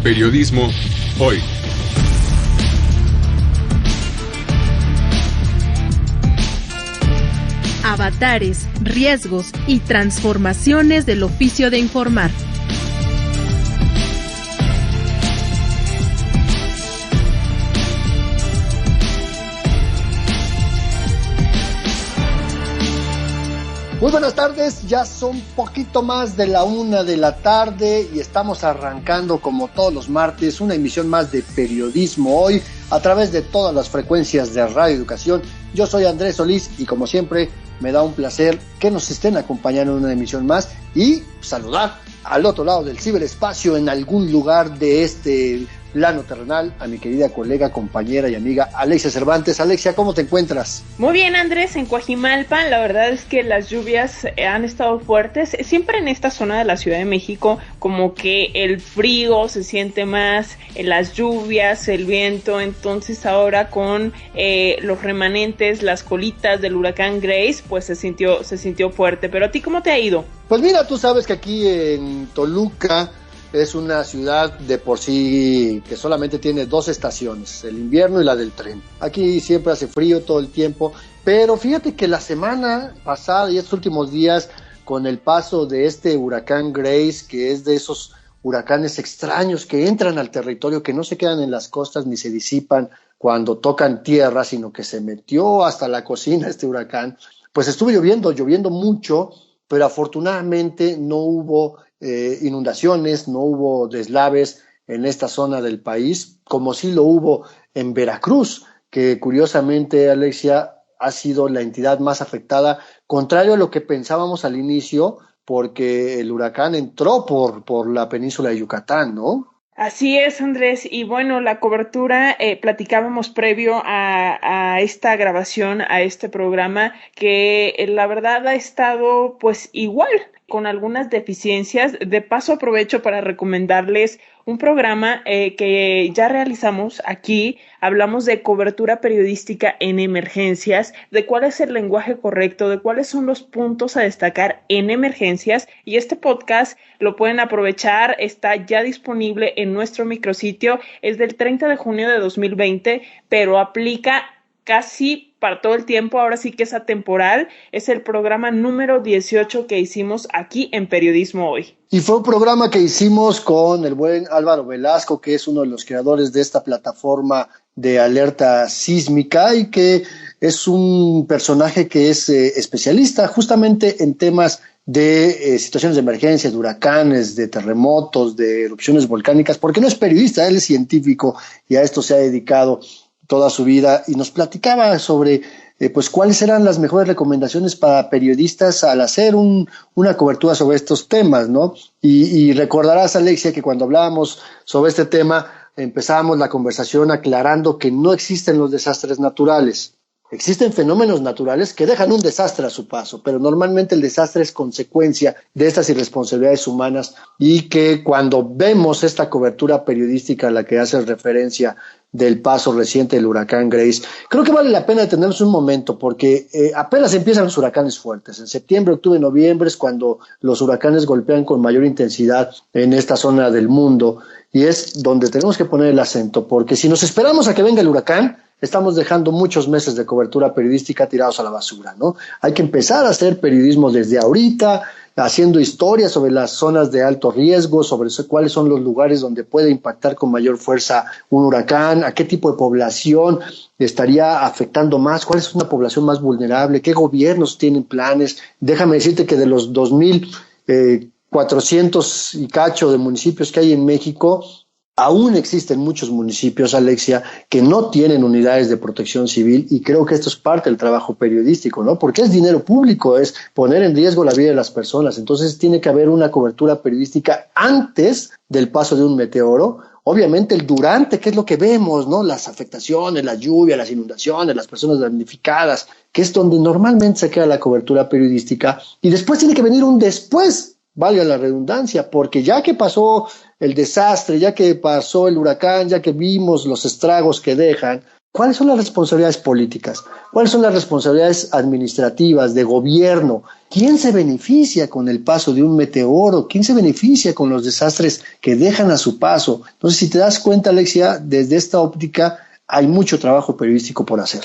Periodismo hoy. Avatares, riesgos y transformaciones del oficio de informar. Muy buenas tardes, ya son poquito más de la 1 de la tarde y estamos arrancando como todos los martes una emisión más de Periodismo Hoy a través de todas las frecuencias de Radio Educación. Yo soy Andrés Solís y como siempre me da un placer que nos estén acompañando en una emisión más y saludar al otro lado del ciberespacio en algún lugar de este plano terrenal a mi querida colega, compañera y amiga Alexia Cervantes. Alexia, ¿cómo te encuentras? Muy bien, Andrés, en Coajimalpa la verdad es que las lluvias han estado fuertes, siempre en esta zona de la Ciudad de México como que el frío se siente más, las lluvias, el viento, entonces ahora con los remanentes, las colitas del huracán Grace, pues se sintió fuerte, pero ¿a ti cómo te ha ido? Pues mira, tú sabes que aquí en Toluca es una ciudad de por sí que solamente tiene 2 estaciones, el invierno y la del tren. Aquí siempre hace frío todo el tiempo, pero fíjate que la semana pasada y estos últimos días, con el paso de este huracán Grace, que es de esos huracanes extraños que entran al territorio, que no se quedan en las costas ni se disipan cuando tocan tierra, sino que se metió hasta la cocina este huracán, pues estuvo lloviendo mucho, pero afortunadamente no hubo inundaciones, no hubo deslaves en esta zona del país, como sí lo hubo en Veracruz, que curiosamente, Alexia, ha sido la entidad más afectada, contrario a lo que pensábamos al inicio, porque el huracán entró por la península de Yucatán, ¿no? Así es, Andrés, y bueno, la cobertura, platicábamos previo a esta grabación, a este programa, que la verdad ha estado pues igual, con algunas deficiencias. De paso aprovecho para recomendarles un programa que ya realizamos aquí. Hablamos de cobertura periodística en emergencias, de cuál es el lenguaje correcto, de cuáles son los puntos a destacar en emergencias, y este podcast lo pueden aprovechar, está ya disponible en nuestro micrositio, es del 30 de junio de 2020, pero aplica casi para todo el tiempo, ahora sí que es atemporal, es el programa número 18 que hicimos aquí en Periodismo Hoy. Y fue un programa que hicimos con el buen Álvaro Velasco, que es uno de los creadores de esta plataforma de alerta sísmica y que es un personaje que es especialista justamente en temas de situaciones de emergencia, de huracanes, de terremotos, de erupciones volcánicas, porque no es periodista, él es científico y a esto se ha dedicado toda su vida, y nos platicaba sobre pues cuáles eran las mejores recomendaciones para periodistas al hacer una cobertura sobre estos temas, ¿no? Y recordarás, Alexia, que cuando hablábamos sobre este tema empezábamos la conversación aclarando que no existen los desastres naturales. Existen fenómenos naturales que dejan un desastre a su paso, pero normalmente el desastre es consecuencia de estas irresponsabilidades humanas, y que cuando vemos esta cobertura periodística a la que hace referencia del paso reciente del huracán Grace, creo que vale la pena detenernos un momento, porque apenas empiezan los huracanes fuertes. En septiembre, octubre, noviembre es cuando los huracanes golpean con mayor intensidad en esta zona del mundo, y es donde tenemos que poner el acento, porque si nos esperamos a que venga el huracán, estamos dejando muchos meses de cobertura periodística tirados a la basura, ¿no? Hay que empezar a hacer periodismo desde ahorita, haciendo historias sobre las zonas de alto riesgo, sobre cuáles son los lugares donde puede impactar con mayor fuerza un huracán, a qué tipo de población estaría afectando más, cuál es una población más vulnerable, qué gobiernos tienen planes. Déjame decirte que de los 2,400 y cacho de municipios que hay en México, aún existen muchos municipios, Alexia, que no tienen unidades de protección civil, y creo que esto es parte del trabajo periodístico, ¿no? Porque es dinero público, es poner en riesgo la vida de las personas. Entonces tiene que haber una cobertura periodística antes del paso de un meteoro. Obviamente el durante, que es lo que vemos, ¿no? Las afectaciones, la lluvia, las inundaciones, las personas damnificadas, que es donde normalmente se queda la cobertura periodística. Y después tiene que venir un después, valga la redundancia, porque ya que pasó el desastre, ya que pasó el huracán, ya que vimos los estragos que dejan, ¿Cuáles son las responsabilidades políticas? ¿Cuáles son las responsabilidades administrativas, de gobierno? ¿Quién se beneficia con el paso de un meteoro? ¿Quién se beneficia con los desastres que dejan a su paso? Entonces, si te das cuenta, Alexia, desde esta óptica hay mucho trabajo periodístico por hacer.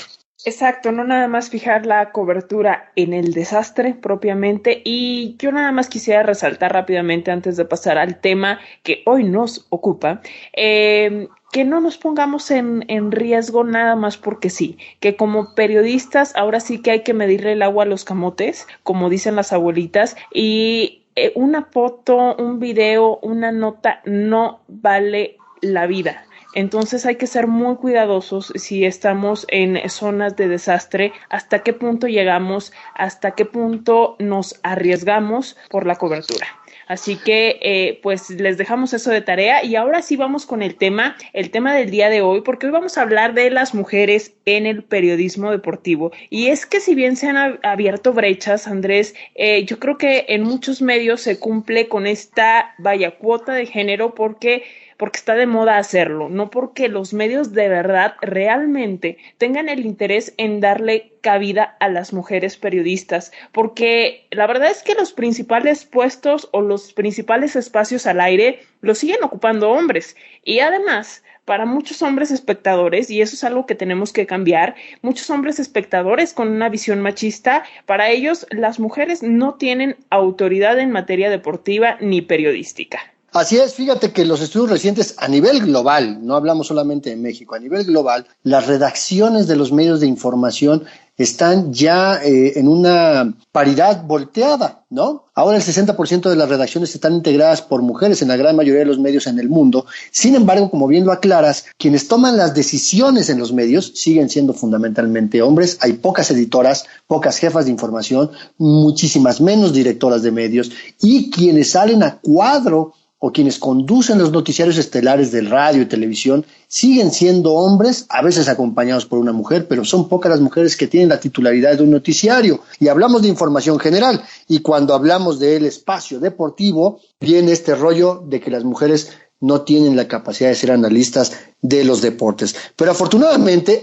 Exacto, no nada más fijar la cobertura en el desastre propiamente, y yo nada más quisiera resaltar rápidamente antes de pasar al tema que hoy nos ocupa, que no nos pongamos en riesgo nada más porque sí, que como periodistas ahora sí que hay que medirle el agua a los camotes, como dicen las abuelitas, y una foto, un video, una nota no vale la vida. Entonces hay que ser muy cuidadosos si estamos en zonas de desastre, hasta qué punto llegamos, hasta qué punto nos arriesgamos por la cobertura. Así que pues les dejamos eso de tarea, y ahora sí vamos con el tema del día de hoy, porque hoy vamos a hablar de las mujeres en el periodismo deportivo. Y es que si bien se han abierto brechas, Andrés, yo creo que en muchos medios se cumple con esta cuota de género porque está de moda hacerlo, no porque los medios de verdad realmente tengan el interés en darle cabida a las mujeres periodistas, porque la verdad es que los principales puestos o los principales espacios al aire los siguen ocupando hombres, y además para muchos hombres espectadores, y eso es algo que tenemos que cambiar, muchos hombres espectadores con una visión machista, para ellos las mujeres no tienen autoridad en materia deportiva ni periodística. Así es, fíjate que los estudios recientes a nivel global, no hablamos solamente de México, a nivel global, las redacciones de los medios de información están ya en una paridad volteada, ¿no? Ahora el 60% de las redacciones están integradas por mujeres en la gran mayoría de los medios en el mundo. Sin embargo, como bien lo aclaras, quienes toman las decisiones en los medios siguen siendo fundamentalmente hombres. Hay pocas editoras, pocas jefas de información, muchísimas menos directoras de medios, y quienes salen a cuadro o quienes conducen los noticiarios estelares del radio y televisión siguen siendo hombres, a veces acompañados por una mujer, pero son pocas las mujeres que tienen la titularidad de un noticiario. Y hablamos de información general, y cuando hablamos del espacio deportivo, viene este rollo de que las mujeres no tienen la capacidad de ser analistas de los deportes. Pero afortunadamente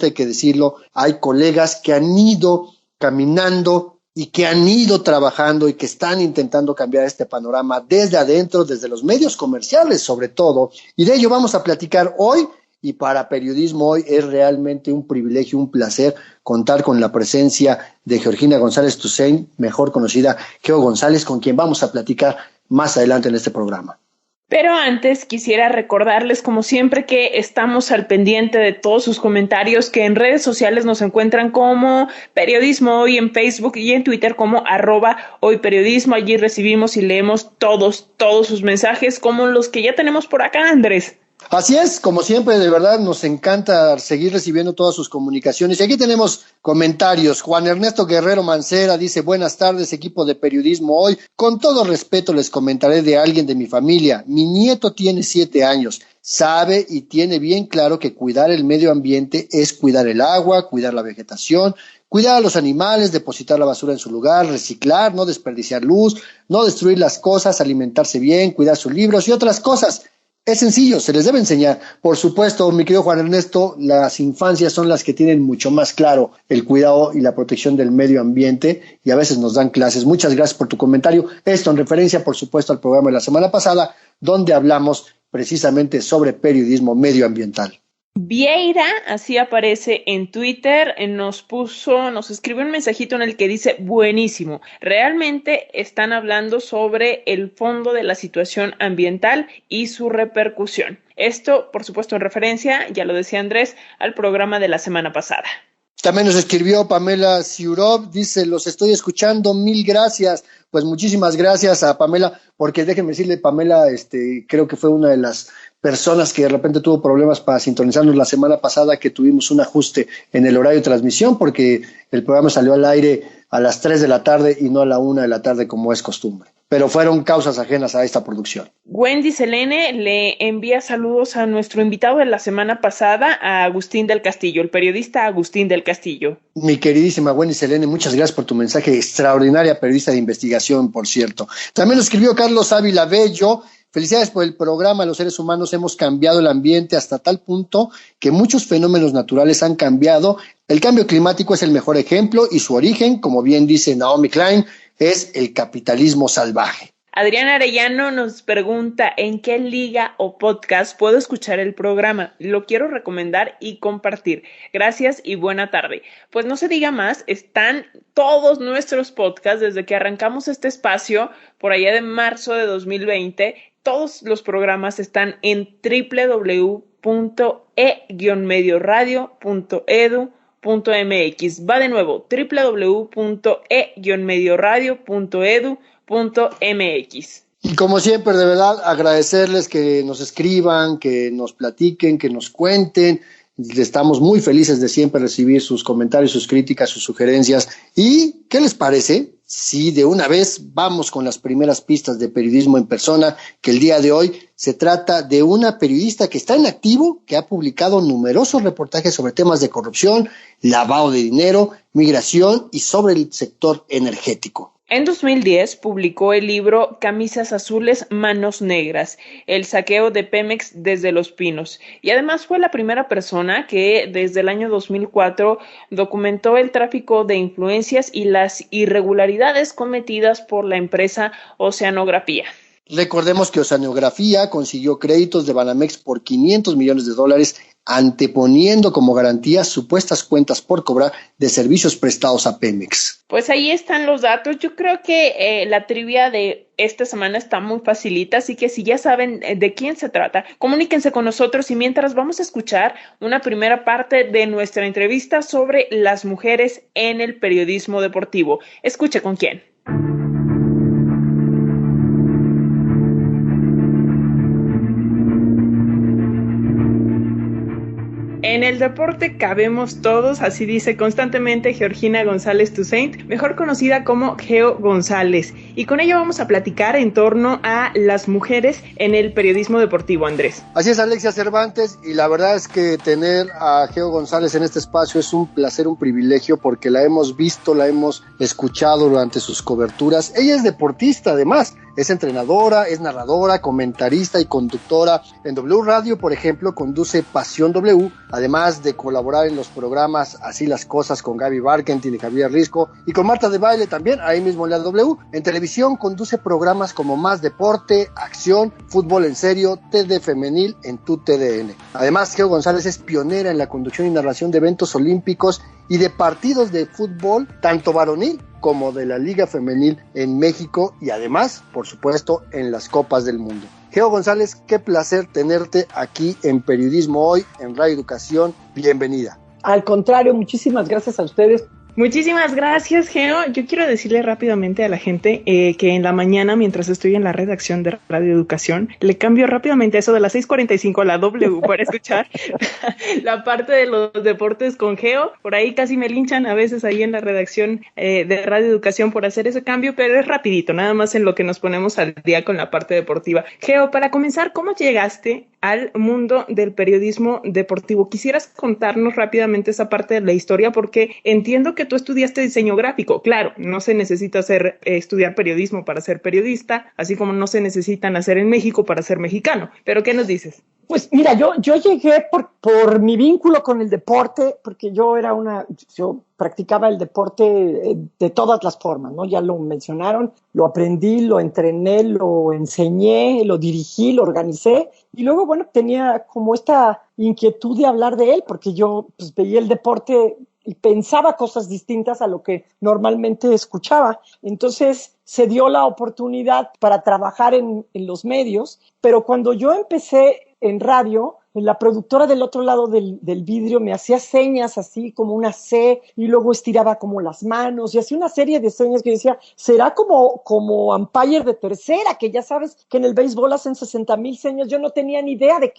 hay que decirlo, hay colegas que han ido caminando y que han ido trabajando y que están intentando cambiar este panorama desde adentro, desde los medios comerciales sobre todo, y de ello vamos a platicar hoy. Y para Periodismo Hoy es realmente un privilegio, un placer contar con la presencia de Georgina González Toussaint, mejor conocida Geo González, con quien vamos a platicar más adelante en este programa. Pero antes quisiera recordarles, como siempre, que estamos al pendiente de todos sus comentarios, que en redes sociales nos encuentran como Periodismo Hoy en Facebook y en Twitter como @hoyperiodismo. Allí recibimos y leemos todos sus mensajes, como los que ya tenemos por acá, Andrés. Así es, como siempre, de verdad nos encanta seguir recibiendo todas sus comunicaciones. Y aquí tenemos comentarios. Juan Ernesto Guerrero Mancera dice: buenas tardes, equipo de Periodismo Hoy. Con todo respeto les comentaré de alguien de mi familia. Mi nieto tiene 7 años. Sabe y tiene bien claro que cuidar el medio ambiente es cuidar el agua, cuidar la vegetación, cuidar a los animales, depositar la basura en su lugar, reciclar, no desperdiciar luz, no destruir las cosas, alimentarse bien, cuidar sus libros y otras cosas. Es sencillo, se les debe enseñar. Por supuesto, mi querido Juan Ernesto, las infancias son las que tienen mucho más claro el cuidado y la protección del medio ambiente, y a veces nos dan clases. Muchas gracias por tu comentario. Esto en referencia, por supuesto, al programa de la semana pasada, donde hablamos precisamente sobre periodismo medioambiental. Vieira, así aparece en Twitter, nos escribió un mensajito en el que dice: buenísimo, realmente están hablando sobre el fondo de la situación ambiental y su repercusión. Esto, por supuesto, en referencia, ya lo decía Andrés, al programa de la semana pasada. También nos escribió Pamela Siurov, dice: los estoy escuchando, mil gracias. Pues muchísimas gracias a Pamela, porque déjenme decirle, Pamela, creo que fue una de las personas que de repente tuvo problemas para sintonizarnos la semana pasada, que tuvimos un ajuste en el horario de transmisión, porque el programa salió al aire a las 3 de la tarde y no a la 1 de la tarde como es costumbre. Pero fueron causas ajenas a esta producción. Wendy Selene le envía saludos a nuestro invitado de la semana pasada, a Agustín del Castillo, el periodista Agustín del Castillo. Mi queridísima Wendy Selene, muchas gracias por tu mensaje. Extraordinaria periodista de investigación, por cierto. También lo escribió Carlos Ávila Bello. Felicidades por el programa. Los seres humanos hemos cambiado el ambiente hasta tal punto que muchos fenómenos naturales han cambiado. El cambio climático es el mejor ejemplo y su origen, como bien dice Naomi Klein, es el capitalismo salvaje. Adrián Arellano nos pregunta en qué liga o podcast puedo escuchar el programa. Lo quiero recomendar y compartir. Gracias y buena tarde. Pues no se diga más, están todos nuestros podcasts desde que arrancamos este espacio por allá de marzo de 2020. Todos los programas están en www.e-medioradio.edu.mx. Va de nuevo, www.e-medioradio.edu.mx. Y como siempre, de verdad, agradecerles que nos escriban, que nos platiquen, que nos cuenten. Estamos muy felices de siempre recibir sus comentarios, sus críticas, sus sugerencias. ¿Y qué les parece si de una vez vamos con las primeras pistas de periodismo en persona? Que el día de hoy se trata de una periodista que está en activo, que ha publicado numerosos reportajes sobre temas de corrupción, lavado de dinero, migración y sobre el sector energético. En 2010 publicó el libro Camisas Azules, Manos Negras, el saqueo de Pemex desde Los Pinos, y además fue la primera persona que desde el año 2004 documentó el tráfico de influencias y las irregularidades cometidas por la empresa Oceanografía. Recordemos que Oceanografía consiguió créditos de Banamex por $500 millones, anteponiendo como garantía supuestas cuentas por cobrar de servicios prestados a Pemex. Pues ahí están los datos. Yo creo que la trivia de esta semana está muy facilita, así que si ya saben de quién se trata, comuníquense con nosotros y mientras vamos a escuchar una primera parte de nuestra entrevista sobre las mujeres en el periodismo deportivo. Escuche con quién. En el deporte cabemos todos, así dice constantemente Georgina González Toussaint, mejor conocida como Geo González. Y con ella vamos a platicar en torno a las mujeres en el periodismo deportivo, Andrés. Así es, Alexia Cervantes, y la verdad es que tener a Geo González en este espacio es un placer, un privilegio, porque la hemos visto, la hemos escuchado durante sus coberturas. Ella es deportista, además. Es entrenadora, es narradora, comentarista y conductora. En W Radio, por ejemplo, conduce Pasión W, además de colaborar en los programas Así las Cosas con Gaby Barkentin y Javier Risco, y con Marta de Baile también, ahí mismo en la W. En televisión conduce programas como Más Deporte, Acción, Fútbol en Serio, TD Femenil en Tu TDN. Además, Geo González es pionera en la conducción y narración de eventos olímpicos y de partidos de fútbol, tanto varonil como de la Liga Femenil en México y además, por supuesto, en las Copas del Mundo. Geo González, qué placer tenerte aquí en Periodismo Hoy, en Radio Educación. Bienvenida. Al contrario, muchísimas gracias a ustedes. Muchísimas gracias, Geo. Yo quiero decirle rápidamente a la gente que en la mañana, mientras estoy en la redacción de Radio Educación, le cambio rápidamente eso de las 6:45 a la W para escuchar la parte de los deportes con Geo. Por ahí casi me linchan a veces ahí en la redacción de Radio Educación por hacer ese cambio, pero es rapidito, nada más en lo que nos ponemos al día con la parte deportiva. Geo, para comenzar, ¿cómo llegaste al mundo del periodismo deportivo? ¿Quisieras contarnos rápidamente esa parte de la historia? Porque entiendo que tú estudiaste diseño gráfico. Claro, no se necesita estudiar periodismo para ser periodista, así como no se necesita nacer en México para ser mexicano. ¿Pero qué nos dices? Pues mira, yo llegué por mi vínculo con el deporte, porque yo practicaba el deporte de todas las formas, ¿no? Ya lo mencionaron, lo aprendí, lo entrené, lo enseñé, lo dirigí, lo organicé, y luego, bueno, tenía como esta inquietud de hablar de él, porque yo pues, veía el deporte y pensaba cosas distintas a lo que normalmente escuchaba. Entonces se dio la oportunidad para trabajar en los medios, pero cuando yo empecé en radio, la productora del otro lado del vidrio me hacía señas así como una C y luego estiraba como las manos y hacía una serie de señas que decía, será como umpire de tercera, que ya sabes que en el béisbol hacen 60,000 señas. Yo no tenía ni idea de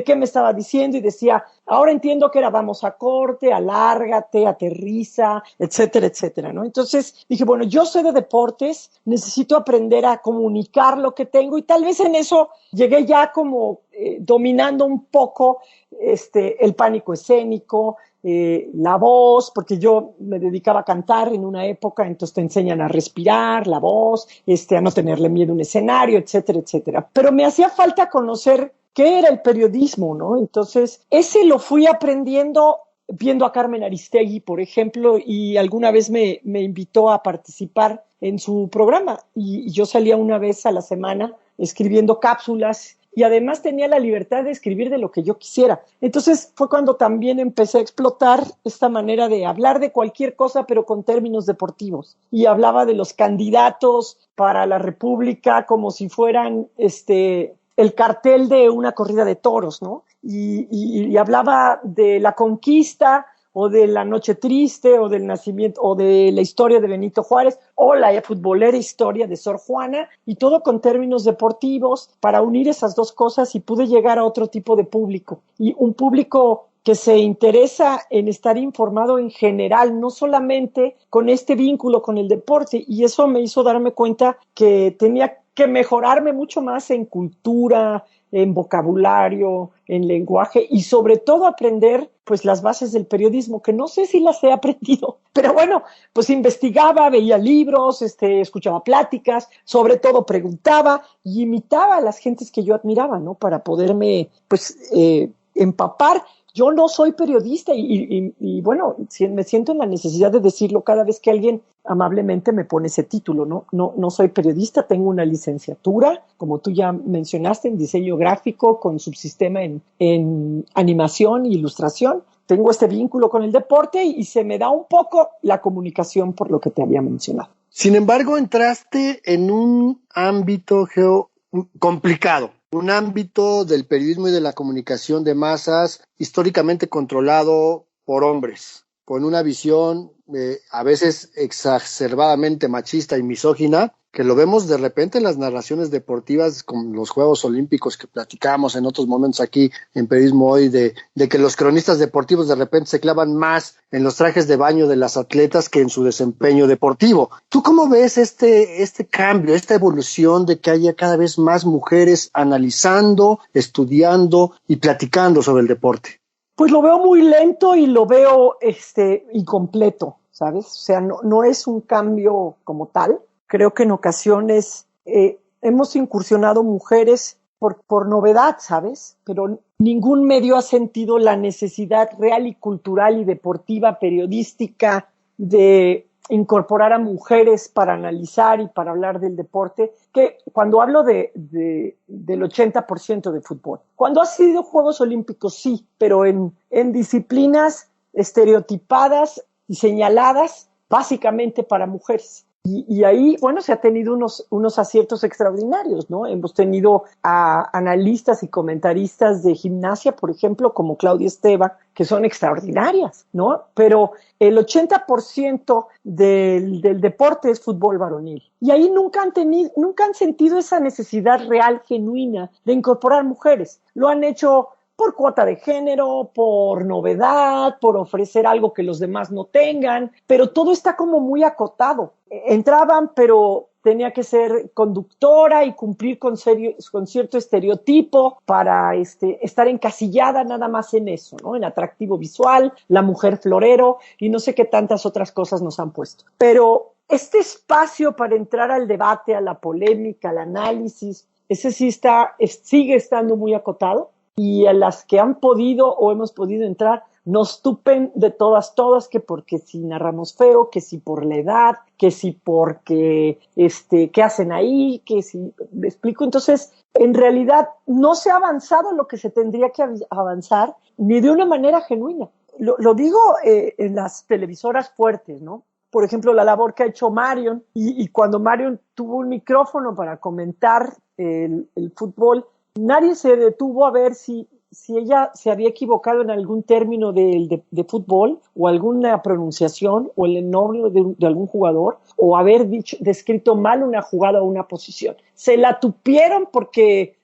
qué me estaba diciendo y decía, ahora entiendo que era vamos a corte, alárgate, aterriza, etcétera, etcétera, ¿no? Entonces dije, bueno, yo sé de deportes, necesito aprender a comunicar lo que tengo y tal vez en eso llegué ya como dominando un poco el pánico escénico, la voz, porque yo me dedicaba a cantar en una época, entonces te enseñan a respirar, la voz, a no tenerle miedo a un escenario, etcétera, etcétera. Pero me hacía falta conocer qué era el periodismo, ¿no? Entonces, ese lo fui aprendiendo viendo a Carmen Aristegui, por ejemplo, y alguna vez me invitó a participar en su programa y yo salía una vez a la semana escribiendo cápsulas y además tenía la libertad de escribir de lo que yo quisiera. Entonces fue cuando también empecé a explotar esta manera de hablar de cualquier cosa, pero con términos deportivos. Y hablaba de los candidatos para la República como si fueran el cartel de una corrida de toros, ¿no? Y hablaba de la conquista o de la noche triste o del nacimiento o de la historia de Benito Juárez o la futbolera historia de Sor Juana, y todo con términos deportivos para unir esas dos cosas, y pude llegar a otro tipo de público, y un público que se interesa en estar informado en general, no solamente con este vínculo con el deporte, y eso me hizo darme cuenta que tenía que mejorarme mucho más en cultura, en vocabulario, en lenguaje y sobre todo aprender pues las bases del periodismo, que no sé si las he aprendido, pero bueno, pues investigaba, veía libros, escuchaba pláticas, sobre todo preguntaba y imitaba a las gentes que yo admiraba, ¿no? Para poderme pues empapar. Yo no soy periodista y bueno, me siento en la necesidad de decirlo cada vez que alguien amablemente me pone ese título, ¿no? No soy periodista, tengo una licenciatura, como tú ya mencionaste, en diseño gráfico con subsistema en animación e ilustración. Tengo este vínculo con el deporte y se me da un poco la comunicación por lo que te había mencionado. Sin embargo, entraste en un ámbito complicado. Un ámbito del periodismo y de la comunicación de masas históricamente controlado por hombres, con una visión a veces exacerbadamente machista y misógina, que lo vemos de repente en las narraciones deportivas con los Juegos Olímpicos que platicamos en otros momentos aquí en Periodismo Hoy, de que los cronistas deportivos de repente se clavan más en los trajes de baño de las atletas que en su desempeño deportivo. ¿Tú cómo ves este cambio, esta evolución de que haya cada vez más mujeres analizando, estudiando y platicando sobre el deporte? Pues lo veo muy lento y lo veo incompleto, ¿sabes? O sea, no es un cambio como tal. Creo que en ocasiones hemos incursionado mujeres por novedad, ¿sabes? Pero ningún medio ha sentido la necesidad real y cultural y deportiva, periodística, de incorporar a mujeres para analizar y para hablar del deporte, que cuando hablo del 80% de fútbol. Cuando ha sido Juegos Olímpicos, sí, pero en disciplinas estereotipadas y señaladas básicamente para mujeres. Y ahí, bueno, se ha tenido unos aciertos extraordinarios, ¿no? Hemos tenido a analistas y comentaristas de gimnasia, por ejemplo, como Claudia Esteva, que son extraordinarias, ¿no? Pero el 80% del deporte es fútbol varonil. Y ahí nunca han sentido esa necesidad real, genuina, de incorporar mujeres. Lo han hecho por cuota de género, por novedad, por ofrecer algo que los demás no tengan, pero todo está como muy acotado. Entraban, pero tenía que ser conductora y cumplir con cierto estereotipo para estar encasillada nada más en eso, ¿no? En atractivo visual, la mujer florero y no sé qué tantas otras cosas nos han puesto. Pero este espacio para entrar al debate, a la polémica, al análisis, ese sí sigue estando muy acotado. Y a las que han podido o hemos podido entrar, nos tupen de todas, que porque si narramos feo, que si por la edad, que si porque, ¿qué hacen ahí? Que si, ¿me explico? Entonces, en realidad, no se ha avanzado lo que se tendría que avanzar, ni de una manera genuina. Lo digo en las televisoras fuertes, ¿no? Por ejemplo, la labor que ha hecho Marion, y cuando Marion tuvo un micrófono para comentar el fútbol, nadie se detuvo a ver si ella se había equivocado en algún término de fútbol o alguna pronunciación o el nombre de algún jugador o haber descrito mal una jugada o una posición. Se la tupieron porque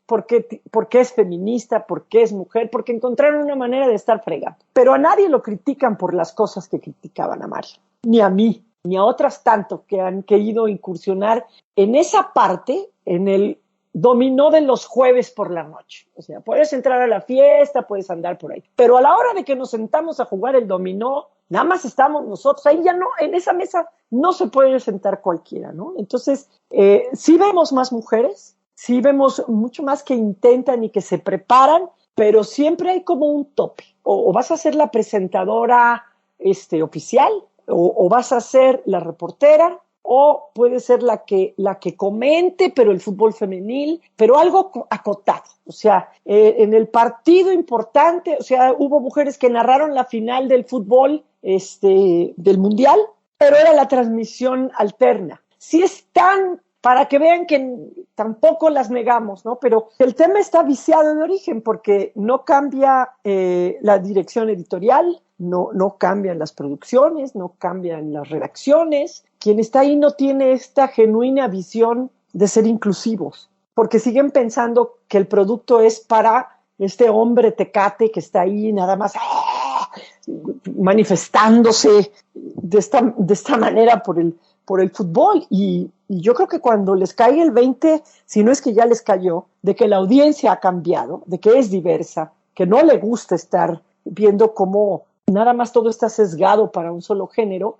es feminista, porque es mujer, porque encontraron una manera de estar fregando. Pero a nadie lo critican por las cosas que criticaban a Mario, ni a mí, ni a otras tanto que han querido incursionar en esa parte, en el dominó de los jueves por la noche. O sea, puedes entrar a la fiesta, puedes andar por ahí. Pero a la hora de que nos sentamos a jugar el dominó, nada más estamos nosotros. Ahí ya no, en esa mesa no se puede sentar cualquiera, ¿no? Entonces, sí vemos más mujeres, sí vemos mucho más que intentan y que se preparan, pero siempre hay como un tope. O vas a ser la presentadora oficial, o vas a ser la reportera, o puede ser la que comente, pero el fútbol femenil, pero algo acotado. O sea, en el partido importante, o sea, hubo mujeres que narraron la final del fútbol del Mundial, pero era la transmisión alterna. Sí están, para que vean que tampoco las negamos, ¿no? Pero el tema está viciado de origen porque no cambia la dirección editorial, no cambian las producciones, no cambian las redacciones. Quien está ahí no tiene esta genuina visión de ser inclusivos, porque siguen pensando que el producto es para este hombre tecate que está ahí nada más manifestándose de esta manera por el fútbol. Y yo creo que cuando les caiga el 20, si no es que ya les cayó, de que la audiencia ha cambiado, de que es diversa, que no le gusta estar viendo cómo nada más todo está sesgado para un solo género,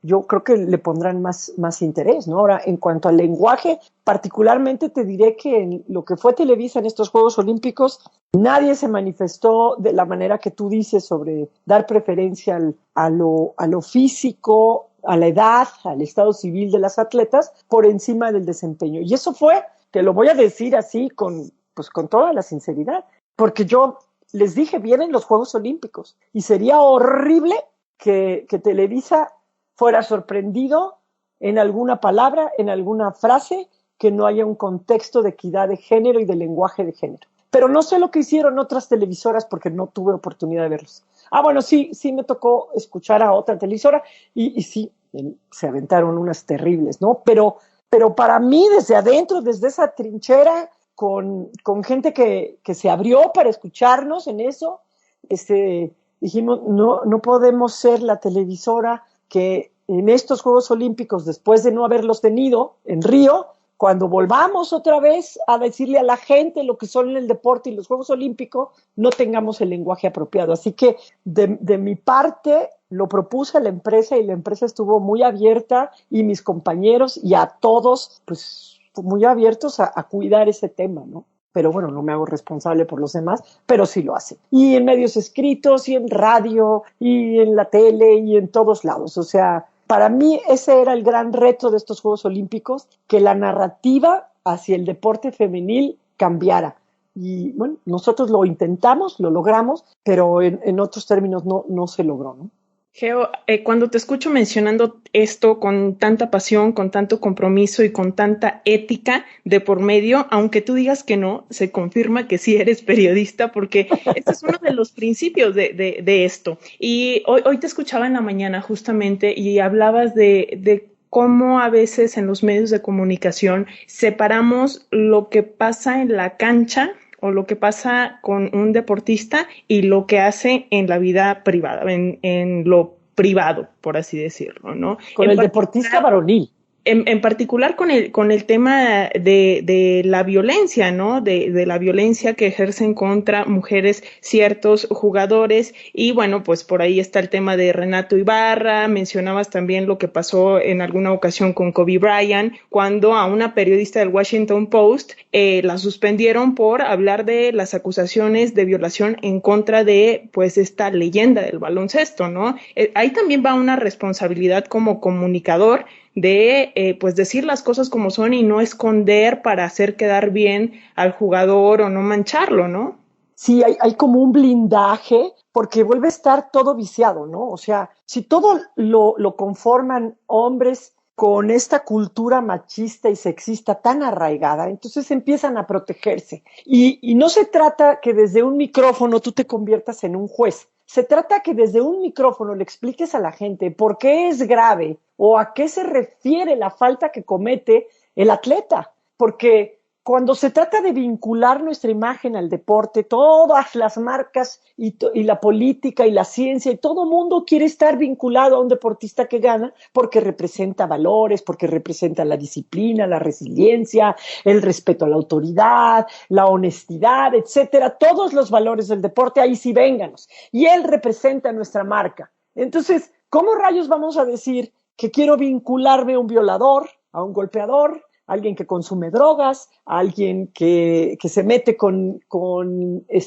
yo creo que le pondrán más interés, ¿no? Ahora, en cuanto al lenguaje, particularmente te diré que en lo que fue Televisa en estos Juegos Olímpicos, nadie se manifestó de la manera que tú dices sobre dar preferencia a lo físico, a la edad, al estado civil de las atletas, por encima del desempeño. Y eso fue, te lo voy a decir así con toda la sinceridad, porque yo les dije, vienen los Juegos Olímpicos y sería horrible que Televisa fuera sorprendido en alguna palabra, en alguna frase, que no haya un contexto de equidad de género y de lenguaje de género. Pero no sé lo que hicieron otras televisoras porque no tuve oportunidad de verlos. Bueno, sí me tocó escuchar a otra televisora y sí, se aventaron unas terribles, ¿no? Pero para mí, desde adentro, desde esa trinchera, con gente que se abrió para escucharnos en eso, dijimos, no podemos ser la televisora que en estos Juegos Olímpicos, después de no haberlos tenido en Río, cuando volvamos otra vez a decirle a la gente lo que son el deporte y los Juegos Olímpicos, no tengamos el lenguaje apropiado. Así que de mi parte lo propuse a la empresa y la empresa estuvo muy abierta y mis compañeros y a todos, pues muy abiertos a cuidar ese tema, ¿no? Pero bueno, no me hago responsable por los demás, pero sí lo hacen. Y en medios escritos, y en radio, y en la tele, y en todos lados. O sea, para mí ese era el gran reto de estos Juegos Olímpicos, que la narrativa hacia el deporte femenil cambiara. Y bueno, nosotros lo intentamos, lo logramos, pero en otros términos no se logró, ¿no? Geo, cuando te escucho mencionando esto con tanta pasión, con tanto compromiso y con tanta ética de por medio, aunque tú digas que no, se confirma que sí eres periodista, porque este es uno de los principios de esto. Y hoy te escuchaba en la mañana justamente y hablabas de cómo a veces en los medios de comunicación separamos lo que pasa en la cancha o lo que pasa con un deportista y lo que hace en la vida privada, en lo privado, por así decirlo, ¿no? Con el deportista varonil. En particular con el tema de la violencia, ¿no? De la violencia que ejercen contra mujeres ciertos jugadores. Y bueno, pues por ahí está el tema de Renato Ibarra. Mencionabas también lo que pasó en alguna ocasión con Kobe Bryant, cuando a una periodista del Washington Post la suspendieron por hablar de las acusaciones de violación en contra de, pues, esta leyenda del baloncesto, ¿no? Ahí también va una responsabilidad como comunicador de pues decir las cosas como son y no esconder para hacer quedar bien al jugador o no mancharlo, ¿no? Sí, hay como un blindaje porque vuelve a estar todo viciado, ¿no? O sea, si todo lo conforman hombres con esta cultura machista y sexista tan arraigada, entonces empiezan a protegerse. Y no se trata que desde un micrófono tú te conviertas en un juez. Se trata que desde un micrófono le expliques a la gente por qué es grave o a qué se refiere la falta que comete el atleta. Porque cuando se trata de vincular nuestra imagen al deporte, todas las marcas y la política y la ciencia y todo mundo quiere estar vinculado a un deportista que gana porque representa valores, porque representa la disciplina, la resiliencia, el respeto a la autoridad, la honestidad, etcétera, todos los valores del deporte, ahí sí vénganos. Y él representa nuestra marca. Entonces, ¿cómo rayos vamos a decir que quiero vincularme a un violador, a un golpeador, a alguien que consume drogas, a alguien que se mete con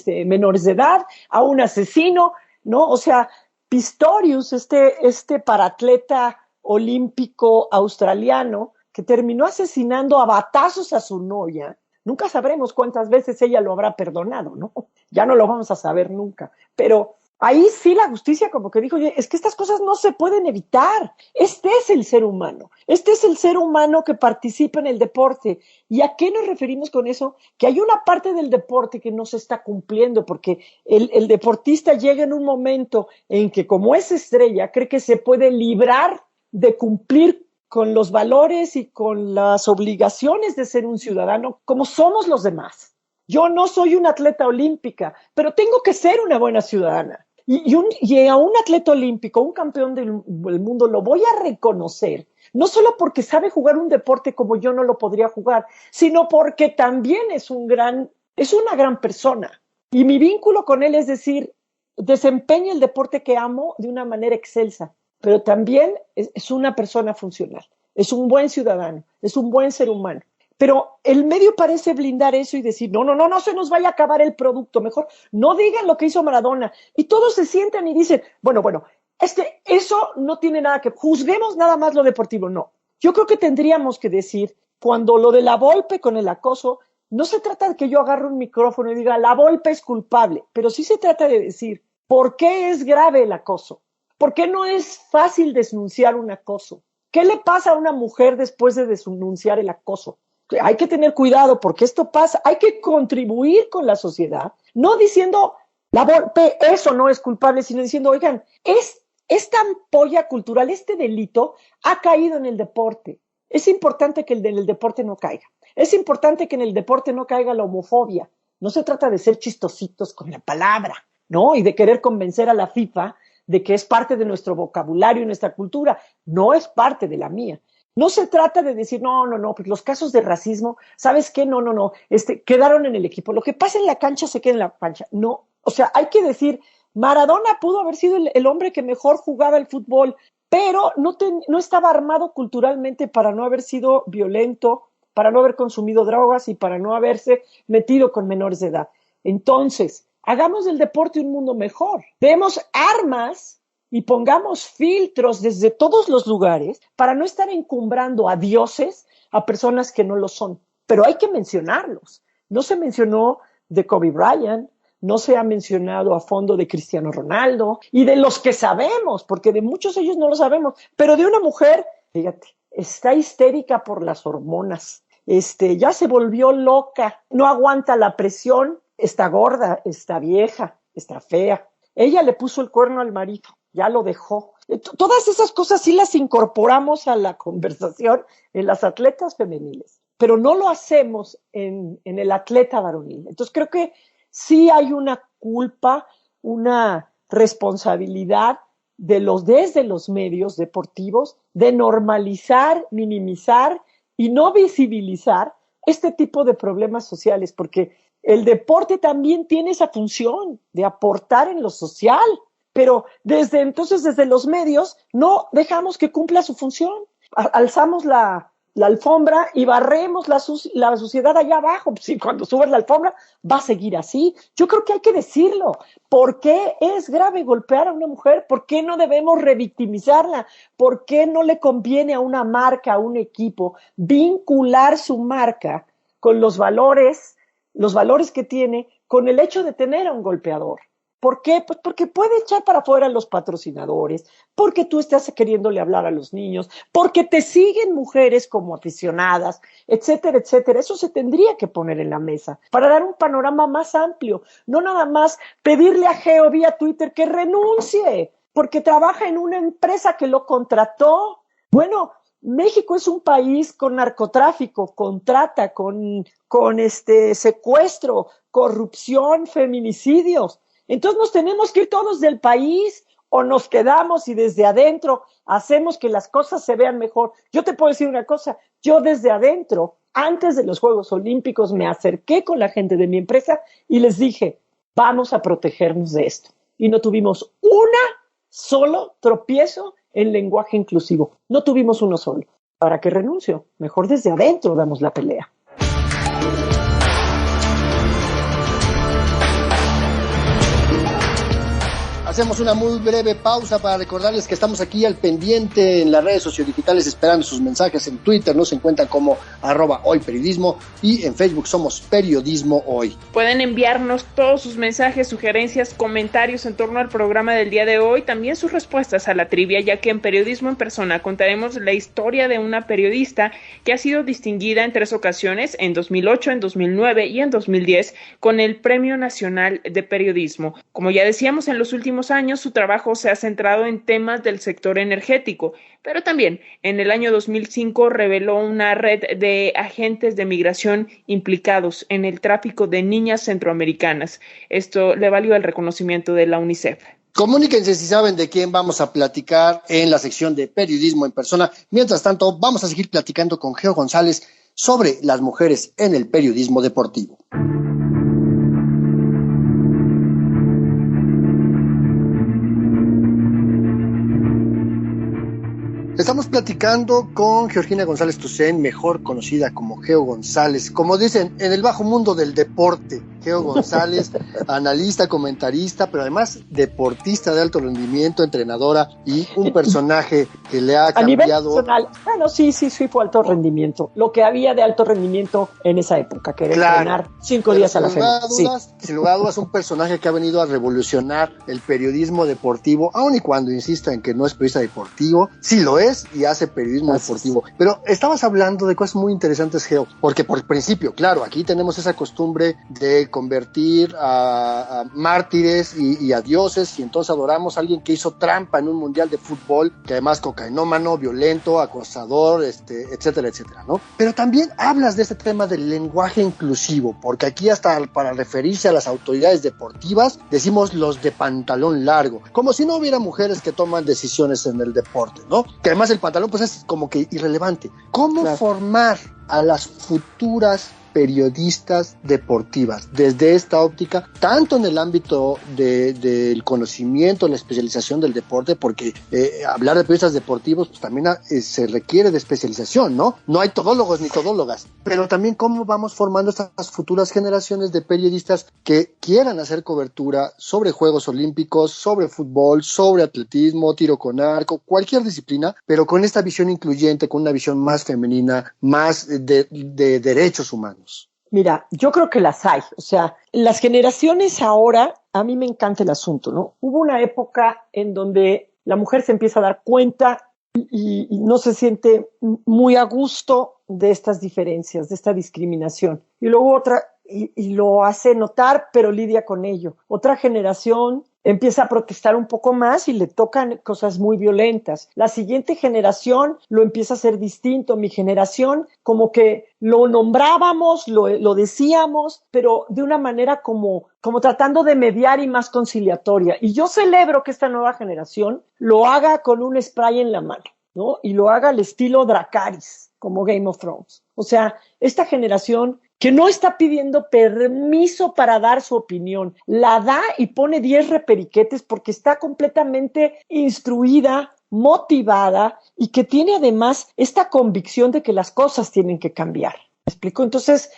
menores de edad, a un asesino, ¿no? O sea, Pistorius, este paratleta olímpico australiano que terminó asesinando a batazos a su novia, nunca sabremos cuántas veces ella lo habrá perdonado, ¿no? Ya no lo vamos a saber nunca, pero ahí sí la justicia como que dijo, oye, es que estas cosas no se pueden evitar. Este es el ser humano. Este es el ser humano que participa en el deporte. ¿Y a qué nos referimos con eso? Que hay una parte del deporte que no se está cumpliendo porque el deportista llega en un momento en que como es estrella, cree que se puede librar de cumplir con los valores y con las obligaciones de ser un ciudadano como somos los demás. Yo no soy una atleta olímpica, pero tengo que ser una buena ciudadana. Y a un atleta olímpico, un campeón del mundo, lo voy a reconocer, no solo porque sabe jugar un deporte como yo no lo podría jugar, sino porque también es una gran persona. Y mi vínculo con él es decir, desempeña el deporte que amo de una manera excelsa, pero también es una persona funcional, es un buen ciudadano, es un buen ser humano. Pero el medio parece blindar eso y decir, no se nos vaya a acabar el producto, mejor no digan lo que hizo Maradona. Y todos se sientan y dicen, bueno, eso no tiene nada que, juzguemos nada más lo deportivo. No, yo creo que tendríamos que decir, cuando lo de la Volpe con el acoso, no se trata de que yo agarre un micrófono y diga, la Volpe es culpable, pero sí se trata de decir, ¿por qué es grave el acoso? ¿Por qué no es fácil denunciar un acoso? ¿Qué le pasa a una mujer después de denunciar el acoso? Hay que tener cuidado porque esto pasa, hay que contribuir con la sociedad, no diciendo la Volpe eso no es culpable, sino diciendo, oigan, esta ampolla cultural, este delito ha caído en el deporte. Es importante que en el deporte no caiga. Es importante que en el deporte no caiga la homofobia. No se trata de ser chistositos con la palabra, ¿no? Y de querer convencer a la FIFA de que es parte de nuestro vocabulario y nuestra cultura. No es parte de la mía. No se trata de decir, no, pues los casos de racismo, ¿sabes qué? No, quedaron en el equipo. Lo que pasa en la cancha se queda en la cancha. No, o sea, hay que decir, Maradona pudo haber sido el hombre que mejor jugaba el fútbol, pero no estaba armado culturalmente para no haber sido violento, para no haber consumido drogas y para no haberse metido con menores de edad. Entonces, hagamos del deporte un mundo mejor. Demos armas y pongamos filtros desde todos los lugares para no estar encumbrando a dioses a personas que no lo son. Pero hay que mencionarlos. No se mencionó de Kobe Bryant, no se ha mencionado a fondo de Cristiano Ronaldo y de los que sabemos, porque de muchos ellos no lo sabemos, pero de una mujer, fíjate, está histérica por las hormonas, ya se volvió loca, no aguanta la presión, está gorda, está vieja, está fea. Ella le puso el cuerno al marido, ya lo dejó. Todas esas cosas sí las incorporamos a la conversación en las atletas femeniles, pero no lo hacemos en el atleta varonil. Entonces creo que sí hay una culpa, una responsabilidad desde los medios deportivos de normalizar, minimizar y no visibilizar este tipo de problemas sociales, porque el deporte también tiene esa función de aportar en lo social, pero desde los medios no dejamos que cumpla su función. Alzamos la alfombra y barremos la suciedad allá abajo. Pues sí, cuando subes la alfombra va a seguir así. Yo creo que hay que decirlo. ¿Por qué es grave golpear a una mujer? ¿Por qué no debemos revictimizarla? ¿Por qué no le conviene a una marca, a un equipo, vincular su marca con los valores que tiene, con el hecho de tener a un golpeador? ¿Por qué? Pues porque puede echar para afuera a los patrocinadores, porque tú estás queriéndole hablar a los niños, porque te siguen mujeres como aficionadas, etcétera, etcétera. Eso se tendría que poner en la mesa para dar un panorama más amplio. No nada más pedirle a Geo vía Twitter que renuncie porque trabaja en una empresa que lo contrató. Bueno, México es un país con narcotráfico, con trata, con secuestro, corrupción, feminicidios. Entonces nos tenemos que ir todos del país o nos quedamos y desde adentro hacemos que las cosas se vean mejor. Yo te puedo decir una cosa, yo desde adentro, antes de los Juegos Olímpicos, me acerqué con la gente de mi empresa y les dije, vamos a protegernos de esto. Y no tuvimos solo tropiezo en lenguaje inclusivo. No tuvimos uno solo. ¿Para qué renuncio? Mejor desde adentro damos la pelea. Hacemos una muy breve pausa para recordarles que estamos aquí al pendiente en las redes sociodigitales esperando sus mensajes. En Twitter nos encuentran como @hoyperiodismo y en Facebook somos Periodismo Hoy. Pueden enviarnos todos sus mensajes, sugerencias, comentarios en torno al programa del día de hoy, también sus respuestas a la trivia, ya que en Periodismo en Persona contaremos la historia de una periodista que ha sido distinguida en 3 ocasiones, en 2008, en 2009 y en 2010, con el Premio Nacional de Periodismo. Como ya decíamos, en los últimos años su trabajo se ha centrado en temas del sector energético, pero también en el año 2005 reveló una red de agentes de migración implicados en el tráfico de niñas centroamericanas. Esto le valió el reconocimiento de la UNICEF. Comuníquense si saben de quién vamos a platicar en la sección de Periodismo en Persona. Mientras tanto, vamos a seguir platicando con Geo González sobre las mujeres en el periodismo deportivo. Estamos platicando con Georgina González Tucen, mejor conocida como Geo González. Como dicen, en el bajo mundo del deporte, Geo González, analista, comentarista, pero además deportista de alto rendimiento, entrenadora y un personaje que le ha cambiado. A nivel personal, bueno, sí, fue alto rendimiento. Lo que había de alto rendimiento en esa época, que era entrenar 5 días a la semana. Sin lugar a dudas, un personaje que ha venido a revolucionar el periodismo deportivo, aun y cuando insista en que no es periodista deportivo, sí lo es y hace periodismo deportivo. Pero estabas hablando de cosas muy interesantes, Geo, porque por principio, claro, aquí tenemos esa costumbre de convertir a mártires y a dioses, y entonces adoramos a alguien que hizo trampa en un mundial de fútbol, que además cocainómano, violento, acosador, etcétera, etcétera, ¿no? Pero también hablas de este tema del lenguaje inclusivo, porque aquí hasta para referirse a las autoridades deportivas decimos los de pantalón largo, como si no hubiera mujeres que toman decisiones en el deporte, ¿no? Que además el pantalón pues es como que irrelevante. ¿Cómo formar a las futuras periodistas deportivas desde esta óptica, tanto en el ámbito del conocimiento, la especialización del deporte, porque hablar de periodistas deportivos pues también se requiere de especialización, ¿no? No hay todólogos ni todólogas, pero también cómo vamos formando estas futuras generaciones de periodistas que quieran hacer cobertura sobre Juegos Olímpicos, sobre fútbol, sobre atletismo, tiro con arco, cualquier disciplina, pero con esta visión incluyente, con una visión más femenina, más de derechos humanos. Mira, yo creo que las hay. O sea, las generaciones ahora, a mí me encanta el asunto, ¿no? Hubo una época en donde la mujer se empieza a dar cuenta y no se siente muy a gusto de estas diferencias, de esta discriminación. Y luego otra, y lo hace notar, pero lidia con ello. Otra generación empieza a protestar un poco más y le tocan cosas muy violentas. La siguiente generación lo empieza a hacer distinto. Mi generación como que lo nombrábamos, lo decíamos, pero de una manera como tratando de mediar y más conciliatoria. Y yo celebro que esta nueva generación lo haga con un spray en la mano, ¿no? Y lo haga al estilo Dracarys, como Game of Thrones. O sea, esta generación que no está pidiendo permiso para dar su opinión, la da y pone 10 reperiquetes porque está completamente instruida, motivada y que tiene además esta convicción de que las cosas tienen que cambiar. ¿Me explico? Entonces,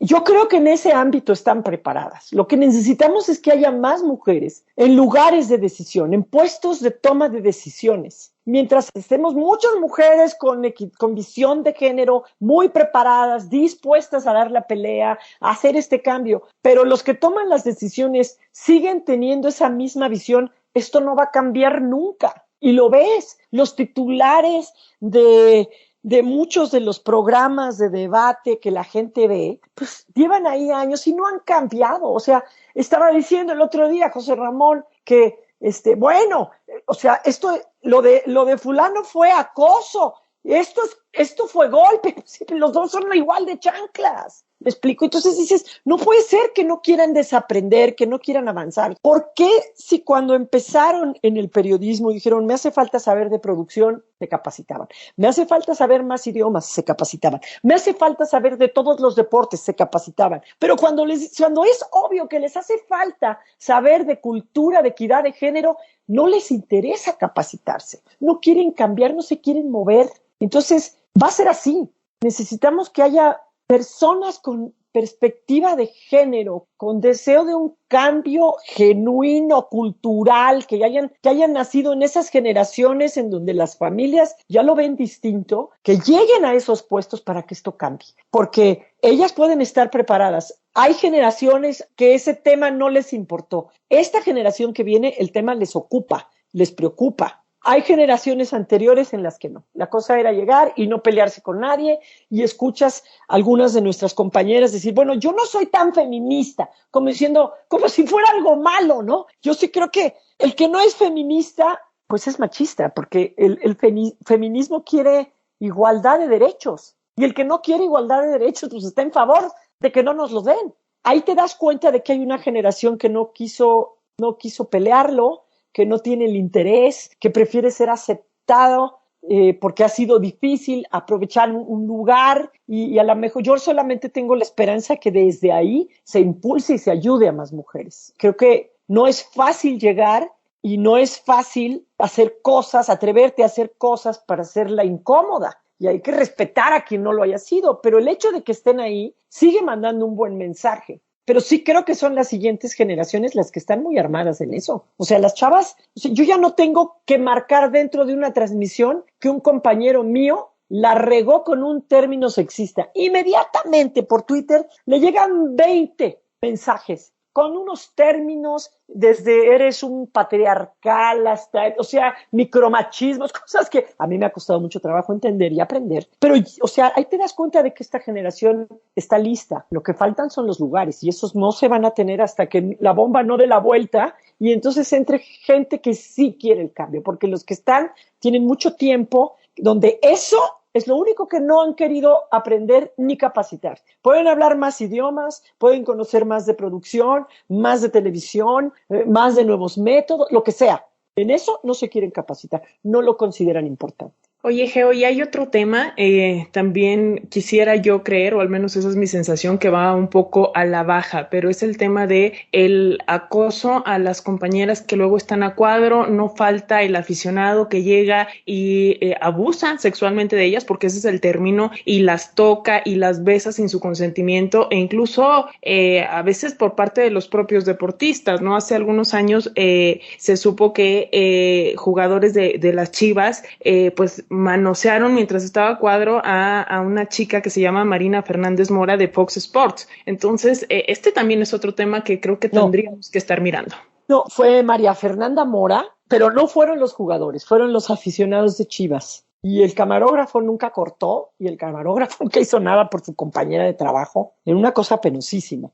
yo creo que en ese ámbito están preparadas. Lo que necesitamos es que haya más mujeres en lugares de decisión, en puestos de toma de decisiones. Mientras estemos muchas mujeres con visión de género, muy preparadas, dispuestas a dar la pelea, a hacer este cambio, pero los que toman las decisiones siguen teniendo esa misma visión, esto no va a cambiar nunca. Y lo ves, los titulares de muchos de los programas de debate que la gente ve, pues llevan ahí años y no han cambiado. O sea, estaba diciendo el otro día José Ramón que, bueno, o sea, lo de fulano fue acoso Esto fue golpe, los dos son igual de chanclas. ¿Me explico? Entonces dices, no puede ser que no quieran desaprender, que no quieran avanzar. ¿Por qué si cuando empezaron en el periodismo dijeron, me hace falta saber de producción, se capacitaban? Me hace falta saber más idiomas, se capacitaban. Me hace falta saber de todos los deportes, se capacitaban. Pero cuando es obvio que les hace falta saber de cultura, de equidad de género, no les interesa capacitarse. No quieren cambiar, no se quieren mover. Entonces, va a ser así. Necesitamos que haya personas con perspectiva de género, con deseo de un cambio genuino, cultural, que hayan nacido en esas generaciones en donde las familias ya lo ven distinto, que lleguen a esos puestos para que esto cambie. Porque ellas pueden estar preparadas. Hay generaciones que ese tema no les importó. Esta generación que viene, el tema les ocupa, les preocupa. Hay generaciones anteriores en las que no. La cosa era llegar y no pelearse con nadie, y escuchas a algunas de nuestras compañeras decir, bueno, yo no soy tan feminista, como diciendo, como si fuera algo malo, ¿no? Yo sí creo que el que no es feminista, pues es machista, porque el feminismo quiere igualdad de derechos, y el que no quiere igualdad de derechos, pues está en favor de que no nos lo den. Ahí te das cuenta de que hay una generación que no quiso pelearlo, que no tiene el interés, que prefiere ser aceptado porque ha sido difícil aprovechar un lugar, y a lo mejor yo solamente tengo la esperanza que desde ahí se impulse y se ayude a más mujeres. Creo que no es fácil llegar y no es fácil hacer cosas, atreverte a hacer cosas para hacerla incómoda, y hay que respetar a quien no lo haya sido, pero el hecho de que estén ahí sigue mandando un buen mensaje. Pero sí creo que son las siguientes generaciones las que están muy armadas en eso. O sea, las chavas, yo ya no tengo que marcar dentro de una transmisión que un compañero mío la regó con un término sexista. Inmediatamente por Twitter le llegan 20 mensajes con unos términos, desde eres un patriarcal hasta, o sea, micromachismos, cosas que a mí me ha costado mucho trabajo entender y aprender. Pero, o sea, ahí te das cuenta de que esta generación está lista. Lo que faltan son los lugares, y esos no se van a tener hasta que la bomba no dé la vuelta, y entonces entre gente que sí quiere el cambio, porque los que están tienen mucho tiempo donde eso es lo único que no han querido aprender ni capacitar. Pueden hablar más idiomas, pueden conocer más de producción, más de televisión, más de nuevos métodos, lo que sea. En eso no se quieren capacitar, no lo consideran importante. Oye, Geo, y hay otro tema, también quisiera yo creer, o al menos esa es mi sensación, que va un poco a la baja, pero es el tema de el acoso a las compañeras que luego están a cuadro. No falta el aficionado que llega y abusa sexualmente de ellas, porque ese es el término, y las toca y las besa sin su consentimiento, e incluso a veces por parte de los propios deportistas, ¿no? Hace algunos años se supo que jugadores de las Chivas, pues manosearon mientras estaba a cuadro a una chica que se llama Marina Fernández Mora de Fox Sports. Entonces, este también es otro tema que creo que tendríamos que estar mirando. No, fue María Fernanda Mora, pero no fueron los jugadores, fueron los aficionados de Chivas. Y el camarógrafo nunca cortó, y el camarógrafo nunca hizo nada por su compañera de trabajo, en una cosa penosísima.